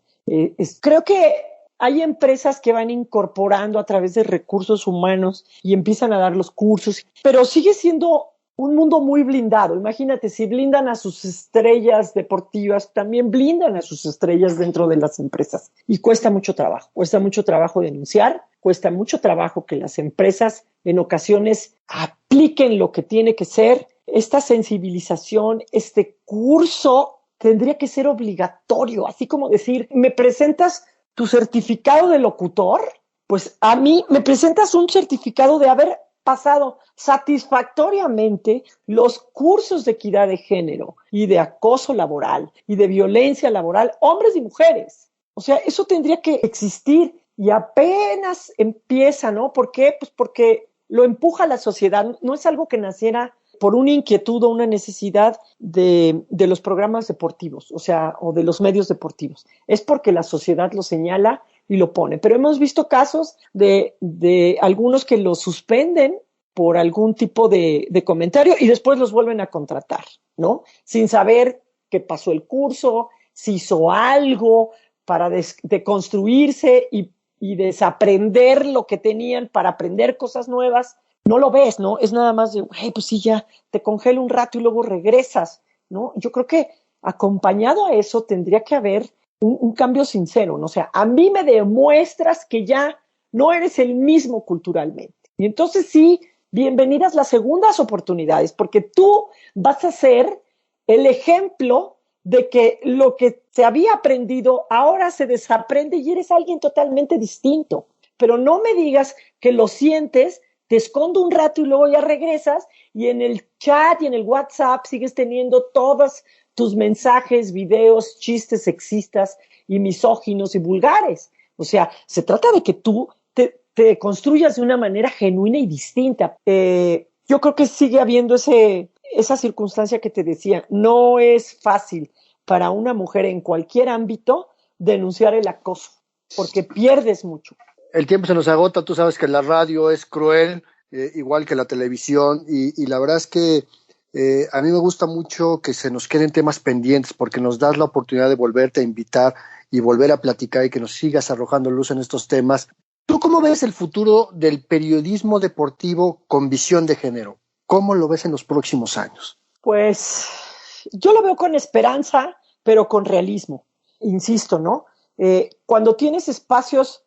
Creo que hay empresas que van incorporando a través de recursos humanos y empiezan a dar los cursos, pero sigue siendo un mundo muy blindado. Imagínate, si blindan a sus estrellas deportivas, también blindan a sus estrellas dentro de las empresas. Y cuesta mucho trabajo denunciar, cuesta mucho trabajo que las empresas en ocasiones apliquen lo que tiene que ser. Esta sensibilización, este curso tendría que ser obligatorio, así como decir, ¿me presentas tu certificado de locutor? Pues a mí me presentas un certificado de haber pasado satisfactoriamente los cursos de equidad de género y de acoso laboral y de violencia laboral, hombres y mujeres. O sea, eso tendría que existir, y apenas empieza, ¿no? ¿Por qué? Pues porque lo empuja la sociedad. No es algo que naciera por una inquietud o una necesidad de los programas deportivos, o sea, o de los medios deportivos. Es porque la sociedad lo señala y lo pone. Pero hemos visto casos de algunos que lo suspenden por algún tipo de comentario y después los vuelven a contratar, ¿no? Sin saber qué pasó el curso, si hizo algo para deconstruirse y desaprender lo que tenían para aprender cosas nuevas. no lo ves, ¿no? Es nada más de, pues sí, ya te congelo un rato y luego regresas, ¿no? Yo creo que acompañado a eso tendría que haber un cambio sincero, ¿no? O sea, a mí me demuestras que ya no eres el mismo culturalmente. Y entonces sí, bienvenidas las segundas oportunidades, porque tú vas a ser el ejemplo de que lo que se había aprendido ahora se desaprende y eres alguien totalmente distinto. Pero no me digas que lo sientes, te escondo un rato y luego ya regresas y en el chat y en el WhatsApp sigues teniendo todos tus mensajes, videos, chistes sexistas y misóginos y vulgares. O sea, se trata de que tú te construyas de una manera genuina y distinta. Yo creo que sigue habiendo esa circunstancia que te decía. No es fácil para una mujer en cualquier ámbito denunciar el acoso, porque pierdes mucho. El tiempo se nos agota, tú sabes que la radio es cruel, igual que la televisión, y la verdad es que a mí me gusta mucho que se nos queden temas pendientes, porque nos das la oportunidad de volverte a invitar y volver a platicar y que nos sigas arrojando luz en estos temas. ¿Tú cómo ves el futuro del periodismo deportivo con visión de género? ¿Cómo lo ves en los próximos años? Pues yo lo veo con esperanza, pero con realismo. Insisto, ¿no? Cuando tienes espacios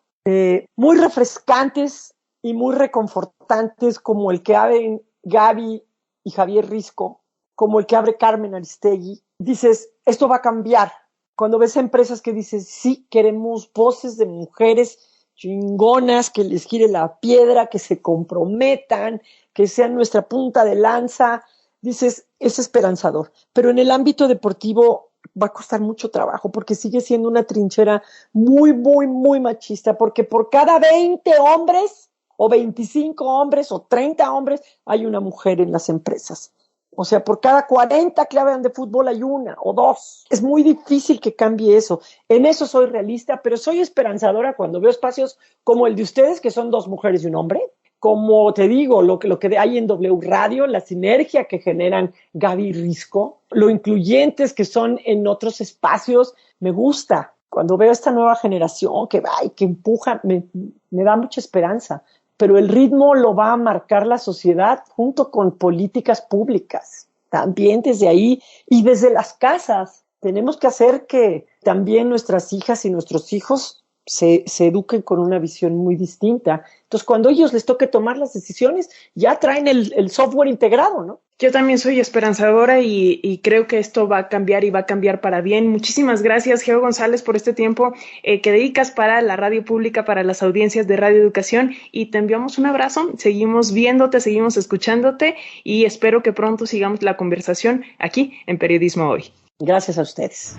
muy refrescantes y muy reconfortantes como el que abren Gaby y Javier Risco, como el que abre Carmen Aristegui, dices, esto va a cambiar. Cuando ves empresas que dices, sí, queremos voces de mujeres chingonas, que les gire la piedra, que se comprometan, que sean nuestra punta de lanza, dices, es esperanzador. Pero en el ámbito deportivo va a costar mucho trabajo porque sigue siendo una trinchera muy, muy, muy machista, porque por cada 20 hombres o 25 hombres o 30 hombres hay una mujer en las empresas. O sea, por cada 40 que hablan de fútbol hay una o dos. Es muy difícil que cambie eso. En eso soy realista, pero soy esperanzadora cuando veo espacios como el de ustedes, que son 2 mujeres y un hombre. Como te digo, lo que hay en W Radio, la sinergia que generan Gaby y Risco, lo incluyentes que son en otros espacios, me gusta. Cuando veo esta nueva generación que va y que empuja, me da mucha esperanza. Pero el ritmo lo va a marcar la sociedad junto con políticas públicas. También desde ahí y desde las casas. Tenemos que hacer que también nuestras hijas y nuestros hijos se eduquen con una visión muy distinta. Entonces, cuando ellos les toque tomar las decisiones, ya traen el software integrado, ¿no? Yo también soy esperanzadora y creo que esto va a cambiar y va a cambiar para bien. Muchísimas gracias, Geo González, por este tiempo que dedicas para la radio pública, para las audiencias de Radio Educación, y te enviamos un abrazo. Seguimos viéndote, seguimos escuchándote y espero que pronto sigamos la conversación aquí en Periodismo Hoy. Gracias a ustedes.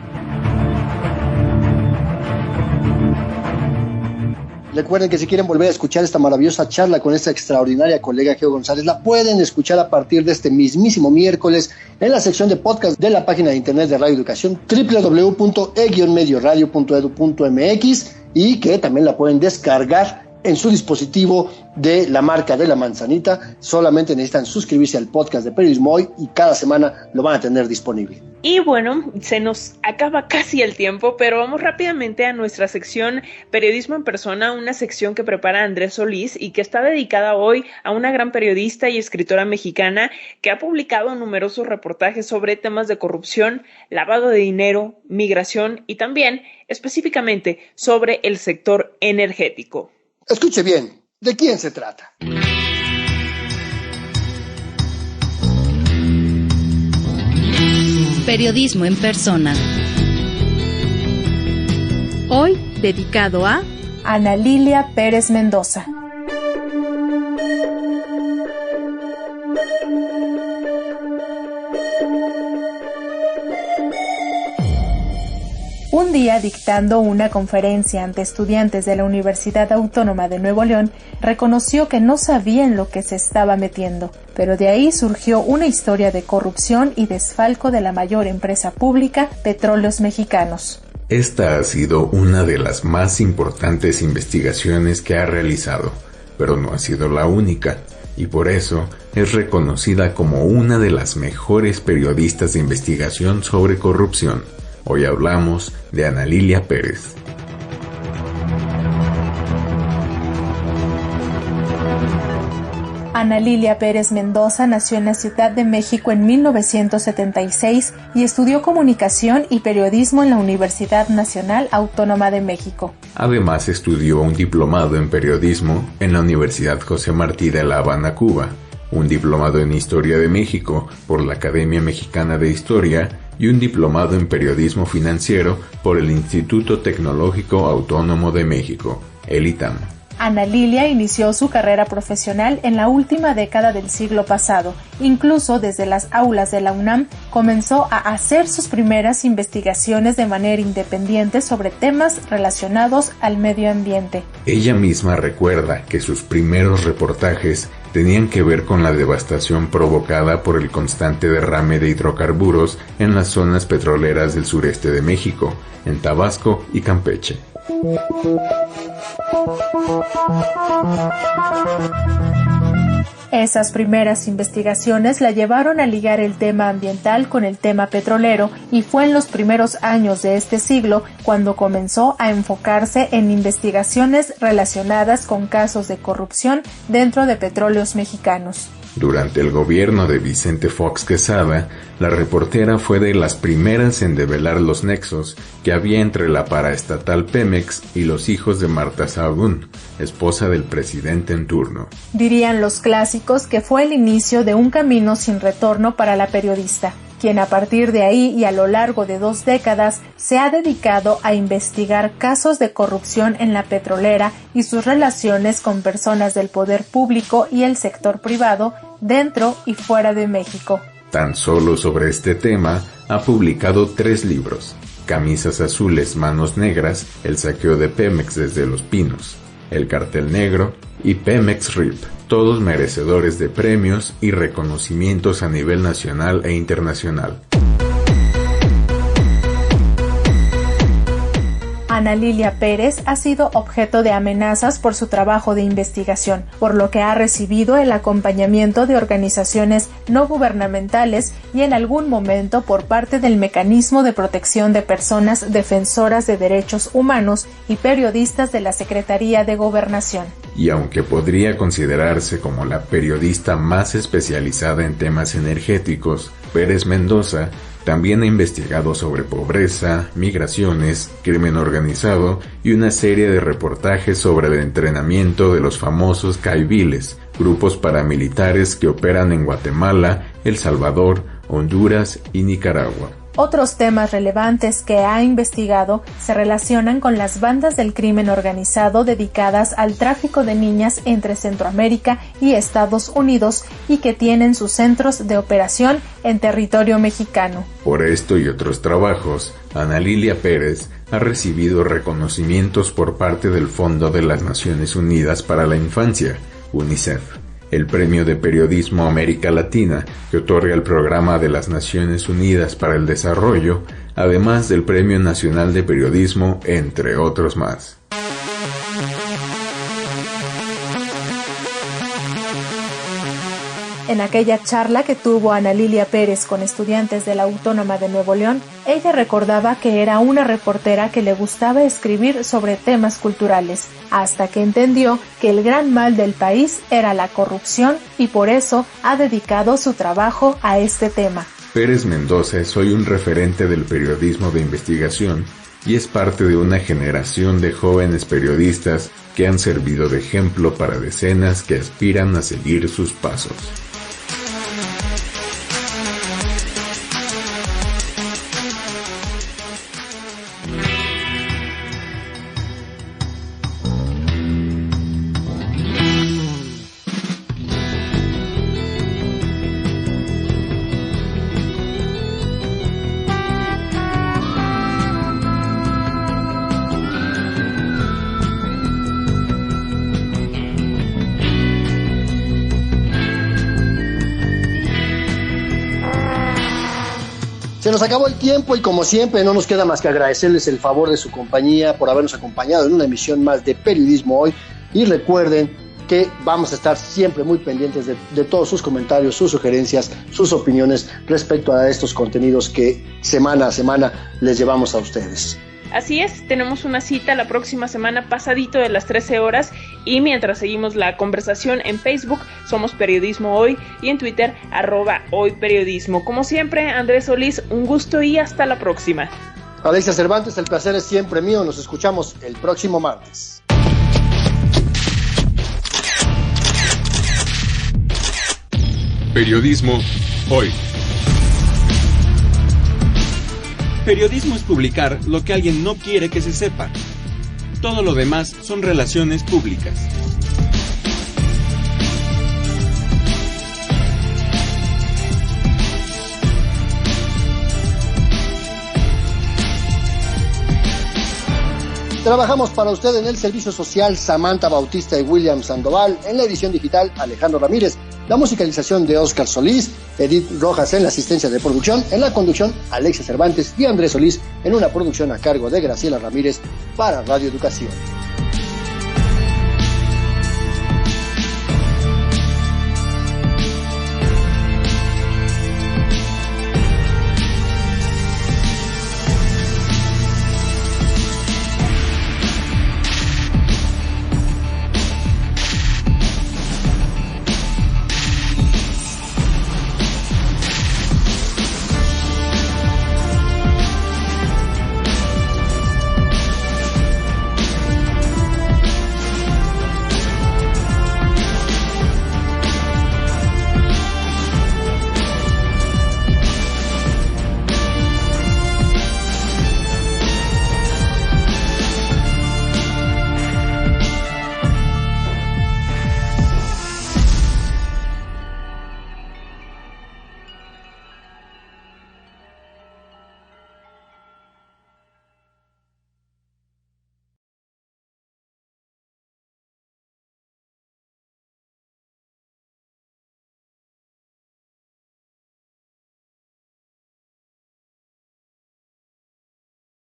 Recuerden que si quieren volver a escuchar esta maravillosa charla con esta extraordinaria colega Geo González, la pueden escuchar a partir de este mismísimo miércoles en la sección de podcast de la página de internet de Radio Educación, www.e-medioradio.edu.mx, y que también la pueden descargar en su dispositivo de la marca de la manzanita. Solamente necesitan suscribirse al podcast de Periodismo Hoy y cada semana lo van a tener disponible. Y bueno, se nos acaba casi el tiempo, pero vamos rápidamente a nuestra sección Periodismo en Persona, una sección que prepara Andrés Solís y que está dedicada hoy a una gran periodista y escritora mexicana que ha publicado numerosos reportajes sobre temas de corrupción, lavado de dinero, migración y también específicamente sobre el sector energético. Escuche bien, ¿de quién se trata? Periodismo en Persona. Hoy dedicado a Ana Lilia Pérez Mendoza. Un día, dictando una conferencia ante estudiantes de la Universidad Autónoma de Nuevo León, reconoció que no sabía en lo que se estaba metiendo, pero de ahí surgió una historia de corrupción y desfalco de la mayor empresa pública, Petróleos Mexicanos. Esta ha sido una de las más importantes investigaciones que ha realizado, pero no ha sido la única, y por eso es reconocida como una de las mejores periodistas de investigación sobre corrupción. Hoy hablamos de Ana Lilia Pérez. Ana Lilia Pérez Mendoza nació en la Ciudad de México en 1976 y estudió comunicación y periodismo en la Universidad Nacional Autónoma de México. Además, estudió un diplomado en periodismo en la Universidad José Martí de La Habana, Cuba, un diplomado en Historia de México por la Academia Mexicana de Historia y un diplomado en periodismo financiero por el Instituto Tecnológico Autónomo de México, el ITAM. Ana Lilia inició su carrera profesional en la última década del siglo pasado. Incluso desde las aulas de la UNAM comenzó a hacer sus primeras investigaciones de manera independiente sobre temas relacionados al medio ambiente. Ella misma recuerda que sus primeros reportajes tenían que ver con la devastación provocada por el constante derrame de hidrocarburos en las zonas petroleras del sureste de México, en Tabasco y Campeche. Esas primeras investigaciones la llevaron a ligar el tema ambiental con el tema petrolero y fue en los primeros años de este siglo cuando comenzó a enfocarse en investigaciones relacionadas con casos de corrupción dentro de Petróleos Mexicanos. Durante el gobierno de Vicente Fox Quesada, la reportera fue de las primeras en develar los nexos que había entre la paraestatal Pemex y los hijos de Marta Sahagún, esposa del presidente en turno. Dirían los clásicos que fue el inicio de un camino sin retorno para la periodista, quien a partir de ahí y a lo largo de 2 décadas se ha dedicado a investigar casos de corrupción en la petrolera y sus relaciones con personas del poder público y el sector privado dentro y fuera de México. Tan solo sobre este tema ha publicado 3 libros: Camisas Azules, Manos Negras, El saqueo de Pemex desde Los Pinos, El cartel negro y Pemex RIP, todos merecedores de premios y reconocimientos a nivel nacional e internacional. Ana Lilia Pérez ha sido objeto de amenazas por su trabajo de investigación, por lo que ha recibido el acompañamiento de organizaciones no gubernamentales y en algún momento por parte del Mecanismo de Protección de Personas Defensoras de Derechos Humanos y periodistas de la Secretaría de Gobernación. Y aunque podría considerarse como la periodista más especializada en temas energéticos, Pérez Mendoza también ha investigado sobre pobreza, migraciones, crimen organizado y una serie de reportajes sobre el entrenamiento de los famosos caiviles, grupos paramilitares que operan en Guatemala, El Salvador, Honduras y Nicaragua. Otros temas relevantes que ha investigado se relacionan con las bandas del crimen organizado dedicadas al tráfico de niñas entre Centroamérica y Estados Unidos y que tienen sus centros de operación en territorio mexicano. Por esto y otros trabajos, Ana Lilia Pérez ha recibido reconocimientos por parte del Fondo de las Naciones Unidas para la Infancia, UNICEF, el Premio de Periodismo América Latina, que otorga el Programa de las Naciones Unidas para el Desarrollo, además del Premio Nacional de Periodismo, entre otros más. En aquella charla que tuvo Ana Lilia Pérez con estudiantes de la Autónoma de Nuevo León, ella recordaba que era una reportera que le gustaba escribir sobre temas culturales, hasta que entendió que el gran mal del país era la corrupción y por eso ha dedicado su trabajo a este tema. Pérez Mendoza es hoy un referente del periodismo de investigación y es parte de una generación de jóvenes periodistas que han servido de ejemplo para decenas que aspiran a seguir sus pasos. Se nos acabó el tiempo y como siempre no nos queda más que agradecerles el favor de su compañía por habernos acompañado en una emisión más de Periodismo Hoy y recuerden que vamos a estar siempre muy pendientes de todos sus comentarios, sus sugerencias, sus opiniones respecto a estos contenidos que semana a semana les llevamos a ustedes. Así es, tenemos una cita la próxima semana pasadito de las 13 horas Y mientras seguimos la conversación en Facebook, somos Periodismo Hoy, y en Twitter, @hoyperiodismo. Como siempre, Andrés Solís, un gusto y hasta la próxima. Alexia Cervantes, el placer es siempre mío. Nos escuchamos el próximo martes. Periodismo Hoy. Periodismo es publicar lo que alguien no quiere que se sepa. Todo lo demás son relaciones públicas. Trabajamos para usted en el servicio social Samantha Bautista y William Sandoval, en la edición digital Alejandro Ramírez, la musicalización de Óscar Solís, Edith Rojas en la asistencia de producción, en la conducción Alexia Cervantes y Andrés Solís, en una producción a cargo de Graciela Ramírez para Radio Educación.